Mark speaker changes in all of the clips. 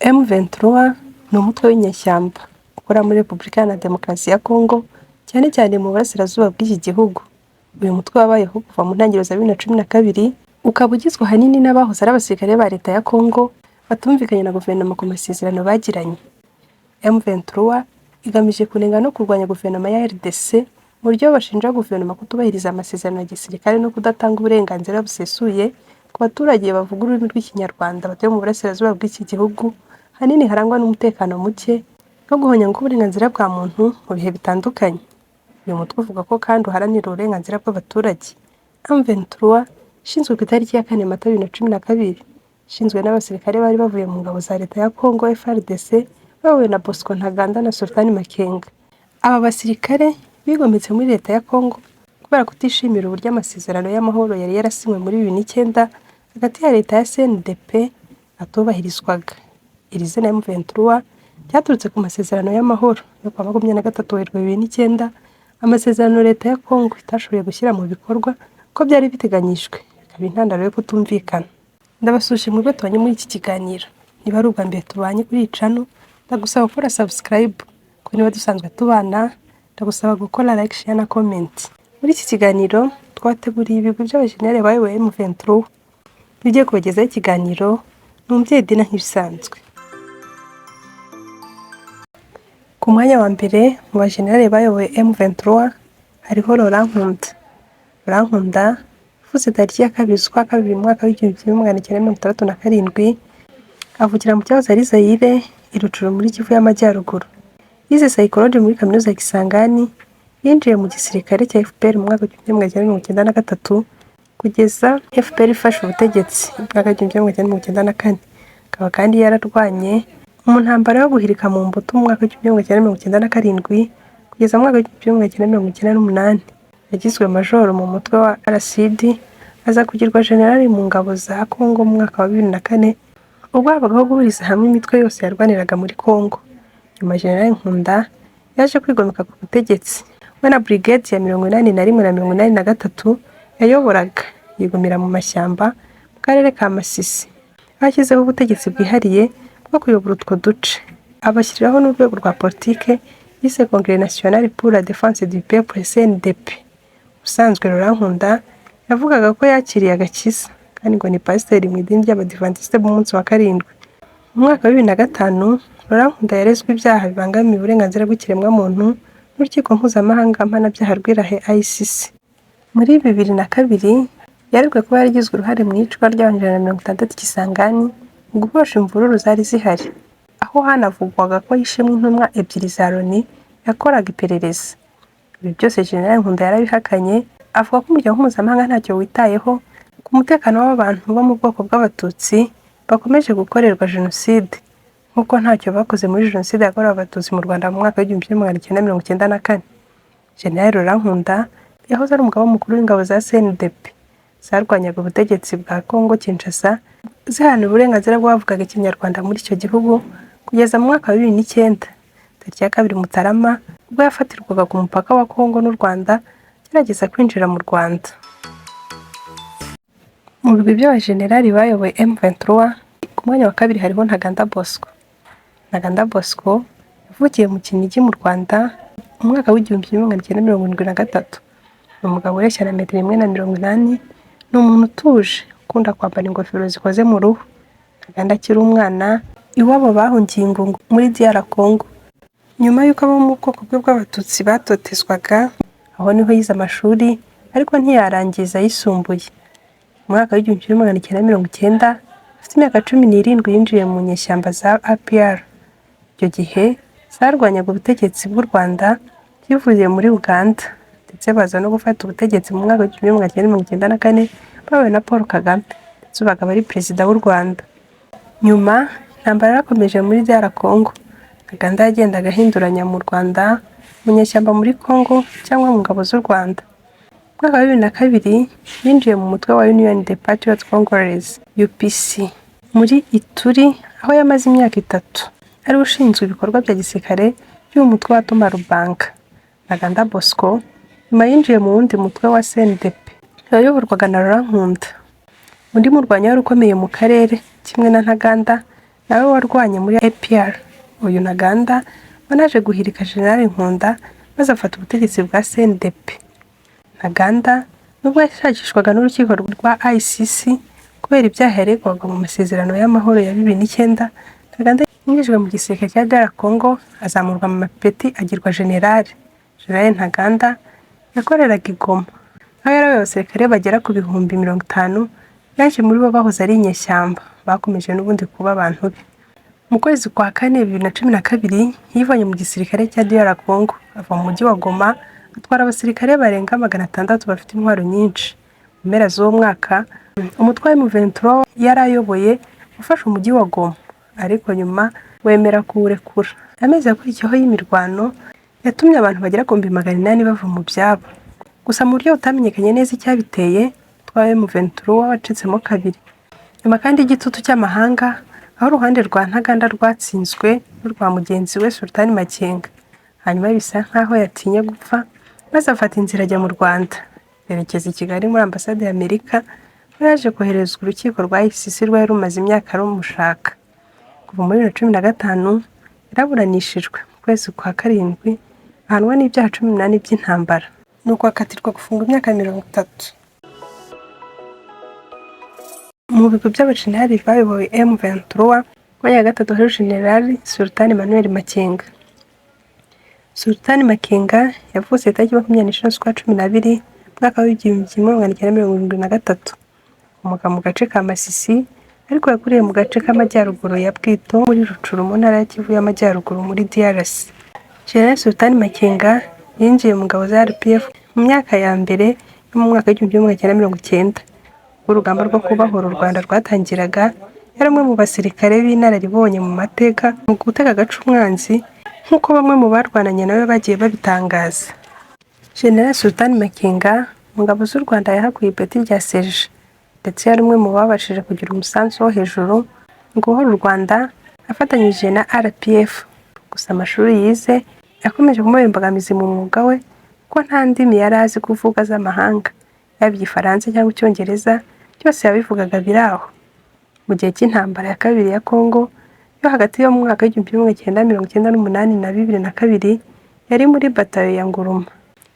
Speaker 1: M23 ni umutwe w'inyeshyamba ukora muri Repubulika Iharanira Demokarasi ya Congo, cyane cyane mu burasirazuba bw'iki gihugu. Uyu mutwe wabayeho kuva mu ntangiriro za 2012, ukaba ugizwe ahanini n'abahoze ari abasirikare ba leta ya Congo batumvikanye na guverinoma ku masezerano bagiranye. M23 igamije kunenga no kurwanya guverinoma ya RDC mu buryo bashinja guverinoma kutubahiriza amasezerano ya gisirikare no kudatanga uburenganzira busesuye ku baturage bavuga ururimi rw'ikinyarwanda batuye mu burasirazuba bw'iki gihugu, hanini harangwa n'umutekano muke no guhonyanga uburenganzira bwa muntu mu bihe bitandukanye. Uyu mutwe uvuga ko kandi uharanira uburenganzira bw'abaturage. M23 ishinzwe ku itariki ya 4 Mata 2012, ishinzwe n'abasirikare bari bavuye mu ngabo za leta ya Congo FARDC bahuye na Bosco Ntaganda na Sultani Makenga. Aba basirikare bigometse muri leta ya Congo kubera kutishimira uburyo amasezerano y'amahoro yari yarasinywe muri 2009 hagati ya leta ya CNDP atubahirizwaga. Iri zina M23 ryaturutse ku masezerano y'amahoro yo kwa 23 Werurwe 2009, amasezerano leta ya Congo itashoboye gushyira mu bikorwa ko byari biteganyijwe, bikaba intandaro yo kutumvikana. Ndabasuje mu rwego tubanye muri iki kiganiro. Niba ari ubwa mbere tubanye kuri iyi channel, ndagusaba gukora subscribe, ko niba dusanzwe tubana ndagusaba gukora like, share na comment. Muri iki kiganiro twateguriye ibigwi by'abajenerali bayoboye M23. Bigiye kubagezaho ikiganiro n'umubyeyi Dina nk'ibisanzwe. Ku mwanya wa mbere mu bajenerali bayoboye M23 hariho Laurent Nkunda. Laurent Nkunda yavuze tariki ya 2 z'ukwa kabiri mu mwaka w'1967, avukira mu cyahoze ari Zaire i Rutshuru muri Kivu y'Amajyaruguru. Yize psychology muri kaminuza ya Kisangani, yinjiye mu gisirikare cya FPR mu mwaka w'1993 kugeza FPR ifashe ubutegetsi mu mwaka w'1994. Akaba kandi yararwanye mu ntambara yo guhirika mu mbuto mu mwaka w'1997 kugeza mu mwaka w'1998. Yagizwe majoro mu mutwe wa RCD, aza kugirwa generali mu ngabo za Congo mu mwaka wa 2004, ubwo habagaho guhuriza hamwe imitwe yose yarwaniraga muri Congo. Nyuma General Nkunda yaje kwigomeka ku butegetsi, we na brigade ya 81 na 83 yayoboraga, yigumira mu mashyamba mu karere ka Masisi. Bashyizeho ubutegetsi bwihariye bwo kuyobora utwo duce, abashyiriraho n'urwego rwa politike yise Congrès National pour la Défense du Peuple CNDP. Ubusanzwe Laurent Nkunda yavugaga ko yakiriye agakiza kandi ngo ni pasiteri mu idini ry'Abadiventiste b'umunsi wa karindwi. Mu mwaka wa 2005 Laurent Nkunda yarezwe ibyaha bibangamiye uburenganzira bw'ikiremwamuntu n'urukiko mpuzamahanga mpanabyaha rw'Irahe ICC. Muri 2002 yaregwe kuba yaragizwe uruhare mu icwa ry'abantu 60 mu guhosha imvururu zari zihari, aho hanavugwaga ko yishemwe intumwa ebyiri za Loni yakoraga iperereza. Ibi byose General Nkunda yarabihakanye, avuga ko umuryango mpuzamahanga ntacyo witayeho ku mutekano w'abantu bo mu bwoko bw'Abatutsi bakomeje gukorerwa jenoside, nk'uko ntacyo bakoze muri jenoside yakorewe Abatutsi mu Rwanda mu mwaka w'1994. General Laurent Nkunda yahoze ari umugaba mukuru w'ingabo za CNDP zarwanyaga ubutegetsi bwa Congo Kinshasa, ziharanira uburenganzira bw'abavugaga ikinyarwanda muri icyo gihugu kugeza mu mwaka wa 2009, tariki ya 2 Mutarama, ubwo yafatirwaga ku mupaka wa Congo n'u Rwanda gerageza kwinjira mu Rwanda. Mu bigwi by'abajenerali bayoboye M23 ku mwanya wa kabiri hariho Ntaganda Bosco. Ntaganda Bosco yavukiye mu Kinigi mu Rwanda mu mwaka w'1973. Ni umugabo ureshya na 180 m, ni umuntu utuje ukunda kwambara ingofero zikoze mu ruhu. Ntaganda akiri umwana iwabo bahungiye Ingungu muri DR Congo. Nyuma y'uko abo mu bwoko bw'Abatutsi batotezwaga, aho niho yize amashuri ariko ntiyarangiza yisumbuye. Mu mwaka w'1990 afite imyaka 17 yinjiye mu nyeshyamba za APR. Icyo gihe zarwanyaga ubutegetsi bw'u Rwanda bivuye muri Uganda, ndetse baza no gufata ubutegetsi mu mwaka w'1994 bawe na Paul Kagame, ndetse bakaba ari perezida w'u Rwanda. Nyuma intambara yarakomeje muri DR Congo. Ntaganda yagendaga ahinduranya mu Rwanda, mu nyeshyamba muri Congo cyangwa mu ngabo z'u Rwanda. Mu mwaka wa 2002 yinjiye mu mutwe wa Union des Patriotes Congolais UPC muri Ituri, aho yamaze imyaka 3 ari ushinzwe ibikorwa bya gisirikare by'uwo mutwe wa Thomas Rubanga. Ntaganda Bosco nyuma yinjiye mu wundi mutwe wa CNDP yayoborwaga na Laurent Nkunda. Undi murwanyi wari ukomeye mu karere kimwe na Ntaganda nawe warwanye muri APR. Uyu Ntaganda wanaje guhirika General Nkunda maze afata ubutegetsi bwa CNDP. Ntaganda nubwo yashakishwaga n'urukiko rwa ICC kubera ibyaha yaregwaga mu masezerano y'amahoro ya 2009, Ntaganda yinjijwe mu gisirikare cya DR Congo azamurwa mu mapeti agirwa General. General Ntaganda yakoreraga i Goma, aho yarabaye abasirikare bagera ku 50,000, benshi muri bo bahoze ari inyeshyamba bakomeje n'ubundi kuba abantu be. Mu kwezi kwa kane 2012 yivanye mu gisirikare cya DR Congo ava mu mujyi wa Goma atwara abasirikare barenga 600 bafite intwaro nyinshi. Mu mpera z'uwo mwaka umutwe wa M23 yari ayoboye ufashe umujyi wa Goma, ariko nyuma wemera kuwurekura. Amezi yakurikiyeho y'imirwano yatumye abantu bagera ku 800 bava mu byabo. Gusa mu buryo butamenyekanye neza icyabiteye, twa M23 wacitsemo kabiri. Nyuma kandi igitutu cy'amahanga, aho uruhande rwa Ntaganda rwatsinzwe n'urwa mugenzi we Sultan Makenga. Hanyuma bisa nkaho yatinye gupfa maze afata inzira ajya mu Rwanda, yerekeza i Kigali muri ambasade y'Amerika, aho yaje koherezwa urukiko rwa ICC rwari rumaze imyaka rumushaka. Kuva muri 2015 yaraburanishijwe mu kwezi kwa karindwi, ahanwa n'ibyaha 18 by'intambara, nuko akatirwa gufunga imyaka 30. Mu bigo by'abajenerali bayoboye M23, ku ya gatatu hari General Sultan Emmanuel Makenga. Sultan Makenga yavutse tariki 26 z'ukwa 12 mwaka wa 1973, umuga mu gace ka Masisi, ariko yakuriye mu gace k'amajyaruguru ya Bwito muri Rucuru mu ntara ya Kivu y'Amajyaruguru muri DRC. General Sultan Makenga yinjiye mu ngabo za RPF mu myaka ya mbere yo mu mwaka wa 1990. Urugamba rwo kubohora u Rwanda rwatangiraga, yari umwe mu basirikare b'inararibonye mu mateka mu gutega agace umwanzi, nk'uko bamwe mu barwananye nawe bagiye babitangaza. General Sultan Makenga mu ngabo z'u Rwanda yahakuye ipeti rya Serge, ndetse yari umwe mu babashije kugira umusanzu wo hejuru mu guhora u Rwanda afatanyije na RPF. Gusa amashuri yize yakomeje kumubera imbogamizi mu mwuga we, ko nta ndimi yari azi kuvuga z'amahanga, yaba Igifaransa cyangwa Icyongereza, byose yabivugaga biraho. Mu gihe cy'intambara ya kabiri ya Congo yo hagati yo mu mwaka wa 1998 na 2002, yari muri batayo ya Nguruma,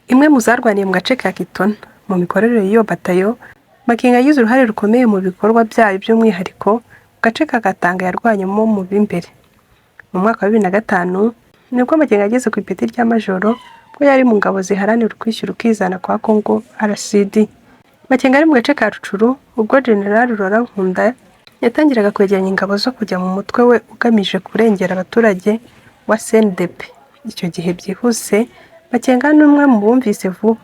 Speaker 1: imwe mu zarwaniye mu gace ka Kitona. Mu mikorere y'iyo batayo, Makenga yagize uruhare rukomeye mu bikorwa byayo, by'umwihariko mu gace ka Gatanga yarwanyemo mu b'imbere. Mu mwaka wa 2005 nibwo Makenga yageze ku ipeti rya majoro, ko yari mu ngabo ziharanira ukwishyura ukizana kwa Congo RCD. Makenga ari mu gace ka Rucuru ubwo General Laurent Nkunda yatangiraga kwegeranya ingabo zo kujya mu mutwe we ugamije kurengera abaturage wa CNDP. Icyo gihe byihuse Makenga ni umwe mu bumvise vuba,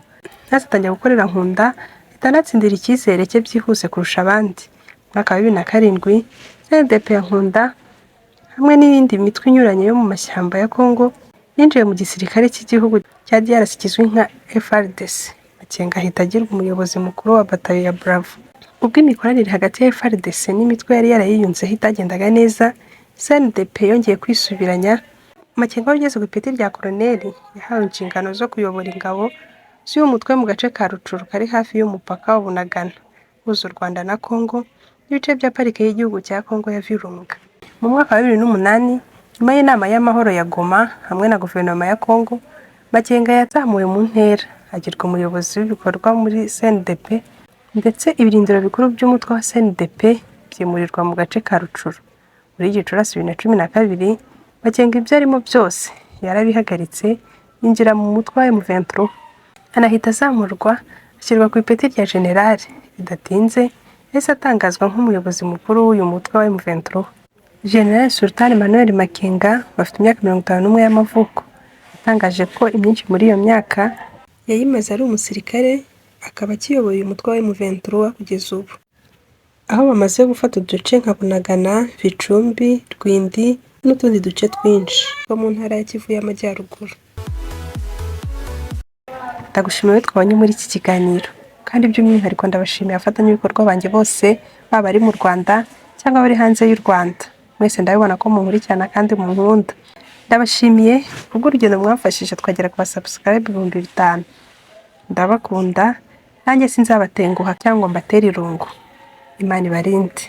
Speaker 1: ntazatangira gukorera Nkunda, itanatsindira icyizere cye byihuse kurusha abandi. Mu mwaka wa 2007 CNDP ya Nkunda hamwe n'iyindi mitwe inyuranye yo mu mashyamba ya Congo yinjiye mu gisirikare cy'igihugu cya DRC kizwi nka FARDC. Makenga ahita agirwa umuyobozi mukuru wa batayo ya Bravo. Ubwo imikoranire hagati ya FARDC n'imitwe yari yarayiyunzeho itagendaga neza, CNDP yongeye kwisubiranya. Makenga wageze ku ipeti rya koloneli yahawe inshingano zo kuyobora ingabo z'uyu mutwe mu gace ka Rucuru kari hafi y'umupaka wa Bunagana uhuza u Rwanda na Congo n'ibice bya parike y'igihugu cya Congo ya Virunga. Mu mwaka wa 2008, nyuma y'inama y'amahoro ya Goma hamwe na guverinoma ya Congo, Makenga yazamuwe mu ntera agirwa umuyobozi w'ibikorwa muri CNDP, ndetse ibirindiro bikuru by'umutwe wa CNDP byimurirwa mu gace ka Rucuru. Muri Gicurasi 2012, Makenga ibyo arimo byose yarabihagaritse, yinjira mu mutwe wa M23, anahita azamurwa ashyirwa ku ipeti rya General. Bidatinze yahise atangazwa nk'umuyobozi mukuru w'uyu mutwe wa M23. General Sultan Emmanuel Makenga bafite imyaka 51 y'amavuko, yatangaje ko imyinshi muri iyo myaka yayimaze ari umusirikare, akaba akiyoboye umutwe wa M23 kugeza ubu, aho bamaze gufata uduce nka Bunagana, Bicumbi, Rwindi n'utundi duce twinshi two mu ntara ya Kivu y'Amajyaruguru. Ndagushimiye twabonye muri iki kiganiro, kandi by'umwihariko ndabashimiye abafatanyabikorwa banjye bose, baba ari mu Rwanda cyangwa bari hanze y'u Rwanda. Mwese ndabibona ko munkurikirana kandi munkunda. Ndabashimiye kubw'urugendo mwamfashije twagera ku subscribe 5,000. Ndabakunda, nanjye sinzabatenguha cyangwa mbatera irungu. Imana ibarinde.